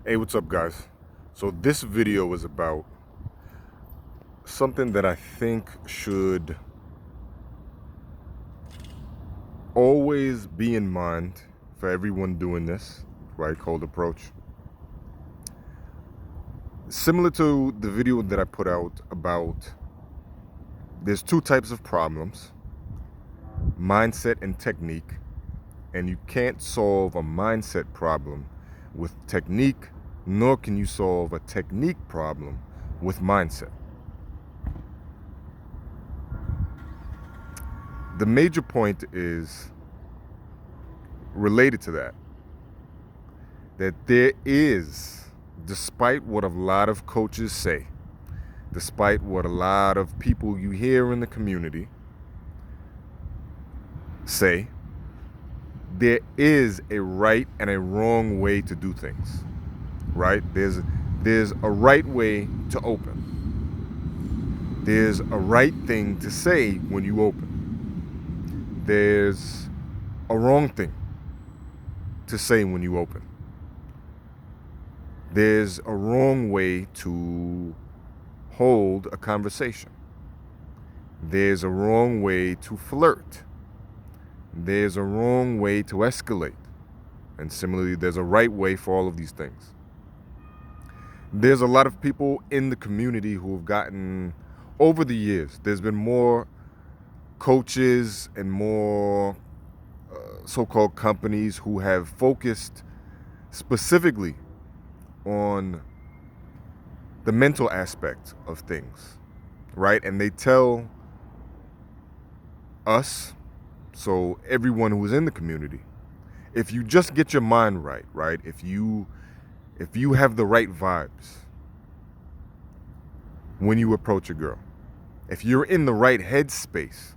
Hey, what's up, guys? So this video is about something that I think should always be in mind for everyone doing this, right? Cold approach. Similar to the video that I put out about there's two types of problems, mindset and technique, and you can't solve a mindset problem with technique, nor can you solve a technique problem with mindset. The major point is related to that there is, despite what a lot of coaches say, despite what a lot of people you hear in the community say, there is a right and a wrong way to do things, right? There's a right way to open. There's a right thing to say when you open. There's a wrong thing to say when you open. There's a wrong way to hold a conversation. There's a wrong way to flirt. There's a wrong way to escalate. And similarly, there's a right way for all of these things. There's a lot of people in the community who have gotten, over the years, there's been more coaches and more so-called companies who have focused specifically on the mental aspect of things, right? And they tell us, so everyone who is in the community, if you just get your mind right, if you have the right vibes when you approach a girl, if you're in the right headspace,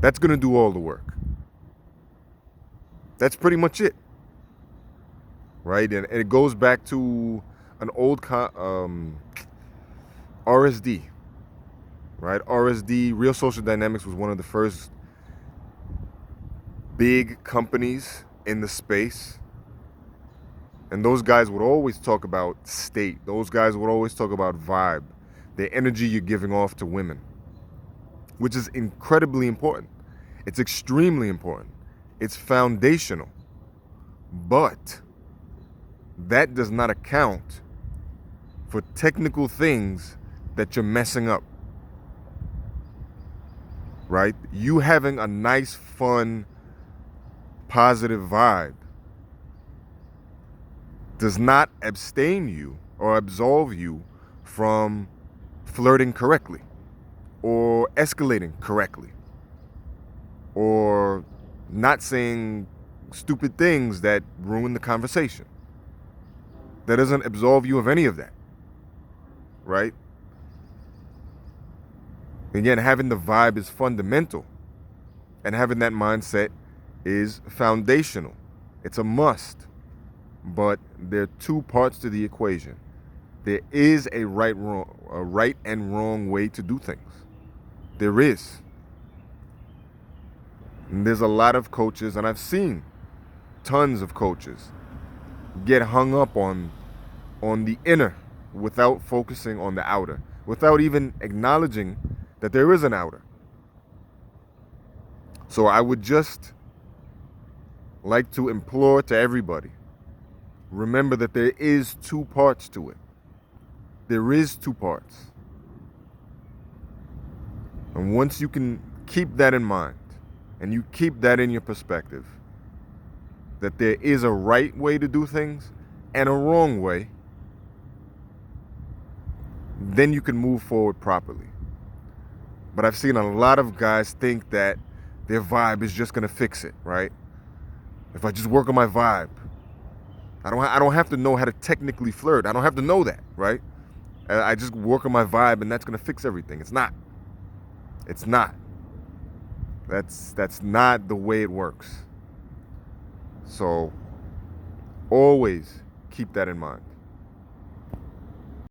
that's gonna do all the work. That's pretty much it, right? And it goes back to an old RSD, right? RSD, Real Social Dynamics, was one of the first big companies in the space. And those guys would always talk about state. Those guys would always talk about vibe, the energy you're giving off to women, which is incredibly important. It's extremely important. It's foundational. But that does not account for technical things that you're messing up, right? You having a nice, fun, positive vibe does not abstain you or absolve you from flirting correctly or escalating correctly or not saying stupid things that ruin the conversation. That doesn't absolve you of any of that, right? Again, having the vibe is fundamental, and having that mindset is foundational. It's a must. But there are two parts to the equation. There is a right and wrong way to do things. There is. And there's a lot of coaches, and I've seen tons of coaches get hung up on the inner without focusing on the outer, without even acknowledging that there is an outer. So I would just like to implore to everybody, remember that there is two parts to it. There is two parts. And once you can keep that in mind, and you keep that in your perspective, that there is a right way to do things and a wrong way, then you can move forward properly. But I've seen a lot of guys think that their vibe is just gonna fix it, right? If I just work on my vibe, I don't have to know how to technically flirt. I don't have to know that, right? I just work on my vibe and that's gonna fix everything. It's not. It's not. That's not the way it works. So always keep that in mind.